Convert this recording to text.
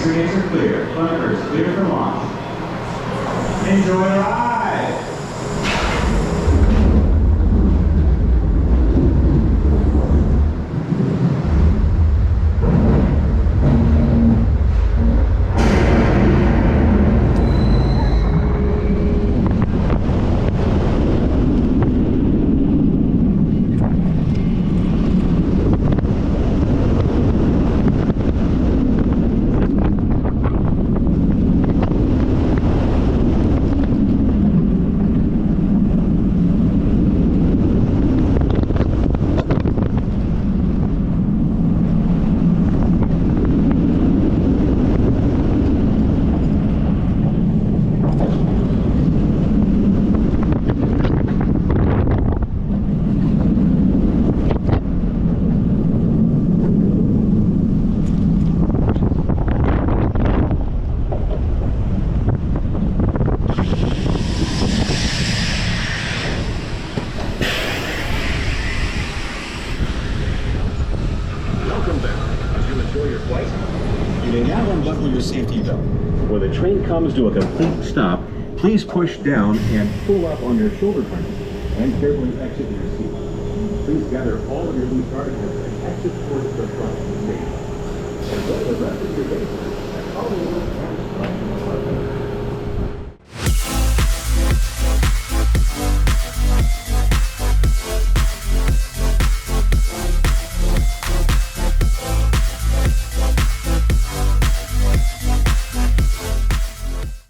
Exit gates are clear. Thunderbird is clear for launch. Enjoy the ride! You may now unbuckle your safety belt. When the train comes to a complete stop, please push down and pull up on your shoulder harness and carefully exit your seat. Please gather all of your loose articles and exit towards the front of the station. Enjoy the rest of your day and follow the